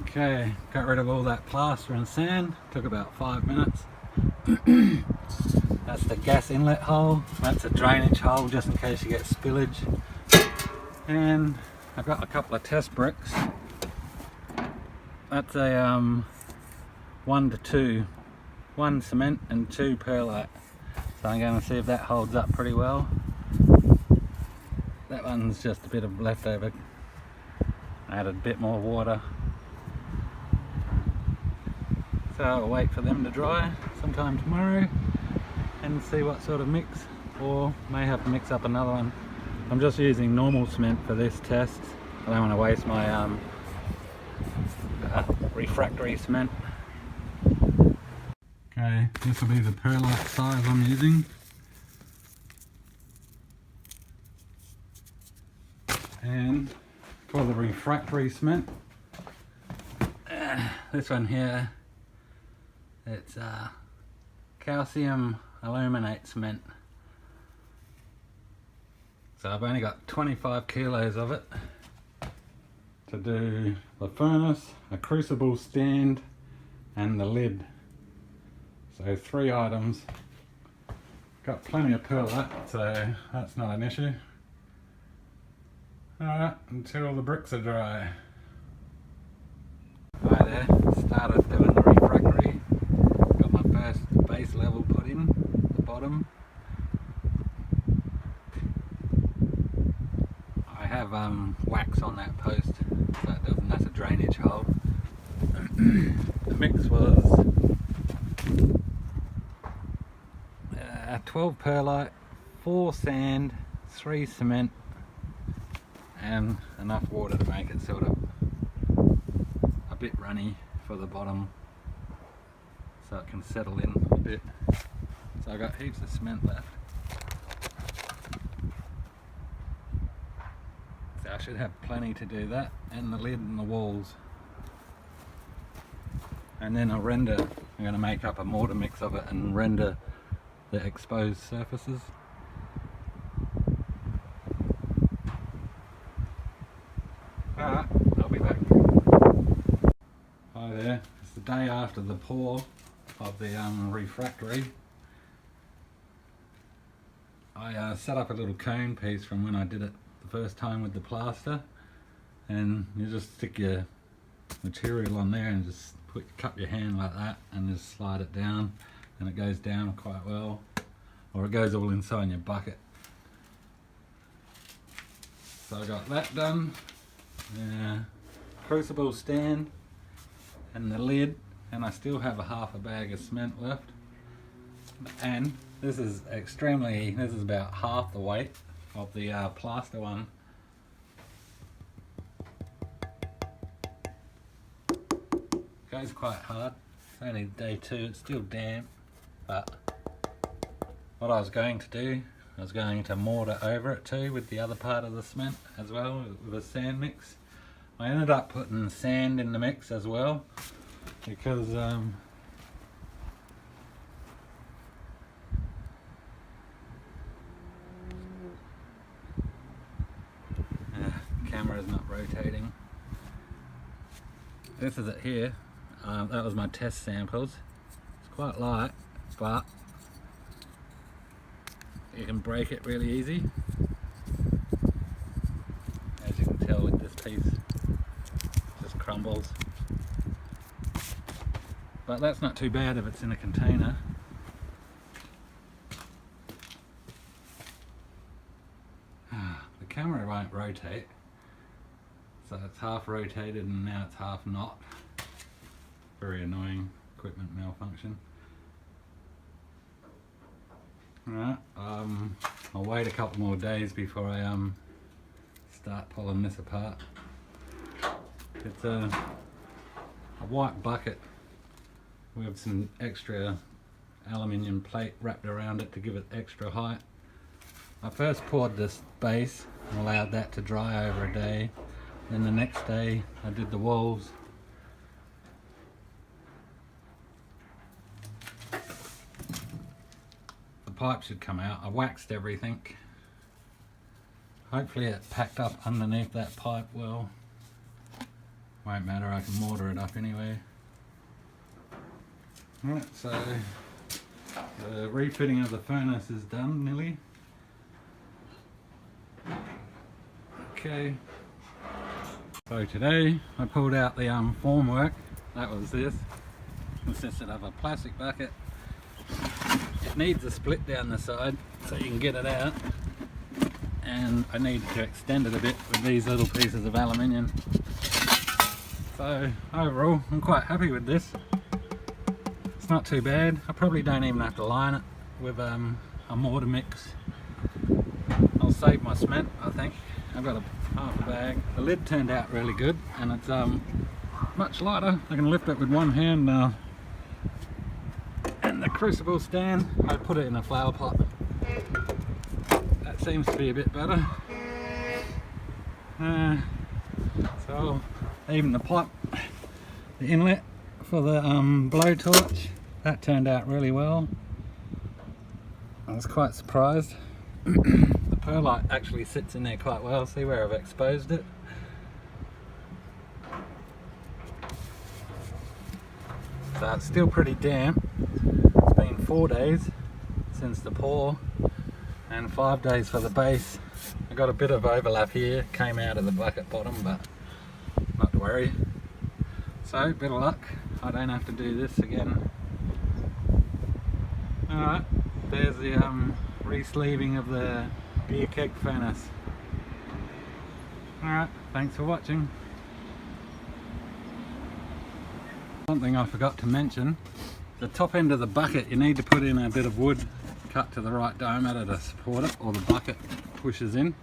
Okay, got rid of all that plaster and sand, took about 5 minutes. That's the gas inlet hole, that's a drainage hole just in case you get spillage. And I've got a couple of test bricks. That's a 1 to 2, 1 cement and 2 perlite. So I'm going to see if that holds up pretty well. That one's just a bit of leftover. I added a bit more water. So I'll wait for them to dry sometime tomorrow and see what sort of mix, or may have to mix up another one. I'm just using normal cement for this test. I don't want to waste my refractory cement. Okay, this will be the perlite size I'm using. And for the refractory cement, this one here, it's calcium aluminate cement. So I've only got 25 kilos of it to do the furnace, a crucible stand and the lid. So 3 items. Got plenty of perlite, so that's not an issue. Alright, until the bricks are dry. Hi there, started doing the refractory. Got my first base level put in, the bottom. I have wax on that post, so it doesn't, that's a drainage hole. The mix was 12 perlite, 4 sand, 3 cement, and enough water to make it sort of a bit runny for the bottom so it can settle in a bit. So I've got heaps of cement left. So I should have plenty to do that, and the lid and the walls. And then I'll render, I'm going to make up a mortar mix of it and render the exposed surfaces. Alright, I'll be back. Hi there, it's the day after the pour of the refractory. I set up a little cone piece from when I did it the first time with the plaster, and you just stick your material on there and just cup your hand like that and just slide it down, and it goes down quite well, or it goes all inside your bucket. So I got that done. Crucible stand and the lid, and I still have a half a bag of cement left. And this is about half the weight of the plaster one. Goes quite hard. It's only day 2, it's still damp, but what I was going to do, I was going to mortar over it too with the other part of the cement as well, with a sand mix. I ended up putting sand in the mix as well because the camera's not rotating. This is it here. That was my test samples. It's quite light, but you can break it really easy. As you can tell with this piece, it just crumbles. But that's not too bad if it's in a container. The camera won't rotate, so it's half rotated and now it's half not. Very annoying equipment malfunction. Alright, I'll wait a couple more days before I start pulling this apart. It's a white bucket with some extra aluminium plate wrapped around it to give it extra height. I first poured this base and allowed that to dry over a day. Then the next day I did the walls. The pipe should come out. I waxed everything. Hopefully it packed up underneath that pipe well. won't matter, I can mortar it up anyway. Alright, so the refitting of the furnace is done nearly. Okay, so today I pulled out the formwork. That was this. Consisted of a plastic bucket. It needs a split down the side so you can get it out, and I need to extend it a bit with these little pieces of aluminium. So overall I'm quite happy with this. It's not too bad. I probably don't even have to line it with a mortar mix. I'll save my cement, I think. I've got a half a bag. The lid turned out really good, and it's much lighter. I can lift it with one hand now. And the crucible stand, I put it in a flower pot. That seems to be a bit better. So even the pipe, the inlet for the blowtorch, that turned out really well. I was quite surprised. The perlite actually sits in there quite well. See where I've exposed it? So it's still pretty damp. It's been 4 days since the pour and 5 days for the base. I got a bit of overlap here, came out of the bucket bottom, but not to worry. So, bit of luck, I don't have to do this again. Alright, there's the re-sleeving of the beer keg furnace. Alright, thanks for watching. Something I forgot to mention, the top end of the bucket you need to put in a bit of wood cut to the right diameter to support it, or the bucket pushes in.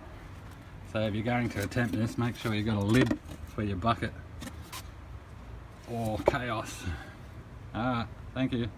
So if you're going to attempt this, make sure you've got a lid for your bucket or chaos. Alright, thank you.